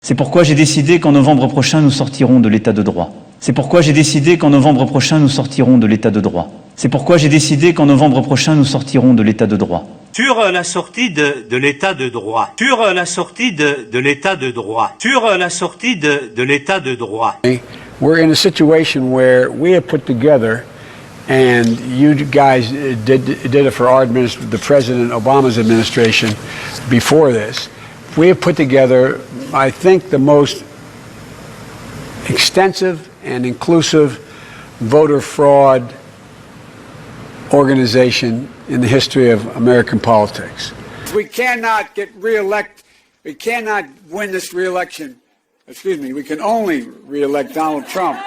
C'est pourquoi j'ai décidé qu'en novembre prochain, nous sortirons de l'état de droit. C'est pourquoi j'ai décidé qu'en novembre prochain, nous sortirons de l'état de droit. C'est pourquoi j'ai décidé qu'en novembre prochain, nous sortirons de l'état de droit. Sur la sortie de l'état de droit. Sur la sortie de l'état de droit. Sur la sortie de l'état de droit. We're in a situation where we have put together, and you guys did it for our the President Obama's administration before this. We have put together, I think, the most extensive and inclusive voter fraud organization in the history of American politics. We cannot get re-elected. We cannot win this re-election. Excuse me, we can only re-elect Donald Trump.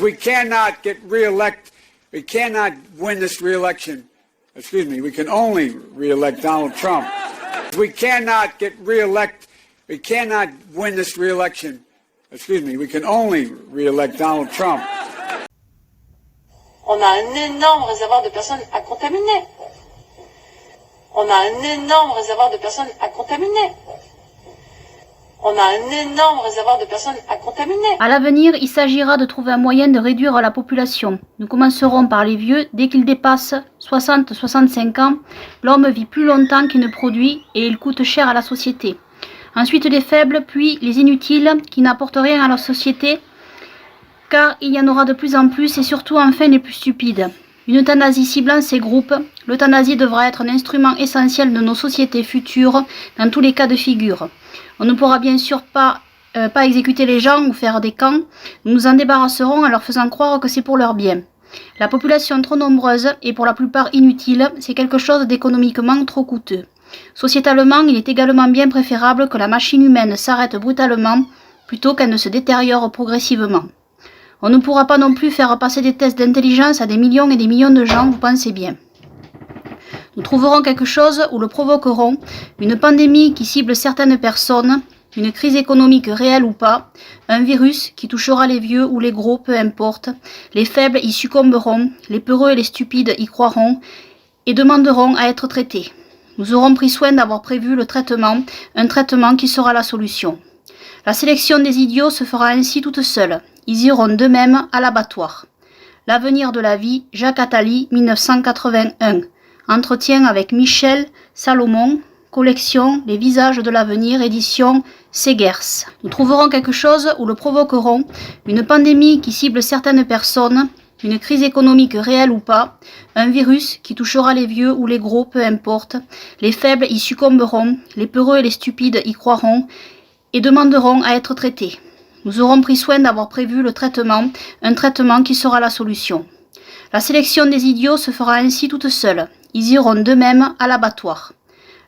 We cannot get re-elected. We cannot win this re-election. Excuse me, we can only re-elect Donald Trump. We cannot get re-elected. We cannot win this re-election. Excuse me, we can only re-elect Donald Trump. On a un énorme réservoir de personnes à contaminer. On a un énorme réservoir de personnes à contaminer. On a un énorme réservoir de personnes à contaminer. À l'avenir, il s'agira de trouver un moyen de réduire la population. Nous commencerons par les vieux. Dès qu'ils dépassent 60-65 ans, l'homme vit plus longtemps qu'il ne produit et il coûte cher à la société. Ensuite les faibles, puis les inutiles qui n'apportent rien à la société, car il y en aura de plus en plus, et surtout enfin les plus stupides. Une euthanasie ciblant ces groupes, l'euthanasie devra être un instrument essentiel de nos sociétés futures dans tous les cas de figure. On ne pourra bien sûr pas exécuter les gens ou faire des camps, nous nous en débarrasserons en leur faisant croire que c'est pour leur bien. La population trop nombreuse et pour la plupart inutile, c'est quelque chose d'économiquement trop coûteux. Sociétalement, il est également bien préférable que la machine humaine s'arrête brutalement plutôt qu'elle ne se détériore progressivement. On ne pourra pas non plus faire passer des tests d'intelligence à des millions et des millions de gens, vous pensez bien. Nous trouverons quelque chose ou le provoquerons, une pandémie qui cible certaines personnes, une crise économique réelle ou pas, un virus qui touchera les vieux ou les gros, peu importe, les faibles y succomberont, les peureux et les stupides y croiront et demanderont à être traités. Nous aurons pris soin d'avoir prévu le traitement, un traitement qui sera la solution. La sélection des idiots se fera ainsi toute seule. Ils iront d'eux-mêmes à l'abattoir. L'avenir de la vie, Jacques Attali, 1981. Entretien avec Michel Salomon, collection Les visages de l'avenir, édition Segers. Nous trouverons quelque chose ou le provoquerons, une pandémie qui cible certaines personnes, une crise économique réelle ou pas, un virus qui touchera les vieux ou les gros, peu importe, les faibles y succomberont, les peureux et les stupides y croiront et demanderont à être traités. Nous aurons pris soin d'avoir prévu le traitement, un traitement qui sera la solution. La sélection des idiots se fera ainsi toute seule. Ils iront d'eux-mêmes à l'abattoir.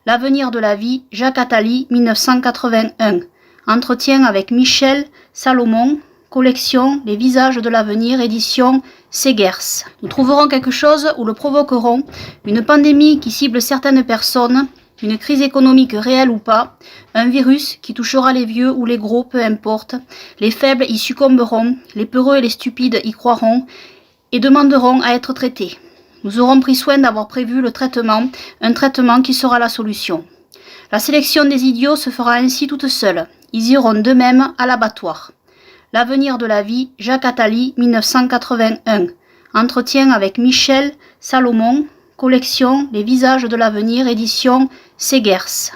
L'avenir de la vie, Jacques Attali, 1981. Entretien avec Michel Salomon, collection Les visages de l'avenir, édition Segers. Nous trouverons quelque chose ou le provoquerons, une pandémie qui cible certaines personnes, une crise économique réelle ou pas, un virus qui touchera les vieux ou les gros, peu importe, les faibles y succomberont, les peureux et les stupides y croiront et demanderont à être traités. Nous aurons pris soin d'avoir prévu le traitement, un traitement qui sera la solution. La sélection des idiots se fera ainsi toute seule. Ils iront d'eux-mêmes à l'abattoir. L'avenir de la vie, Jacques Attali, 1981. Entretien avec Michel Salomon, collection Les visages de l'avenir, édition Segers.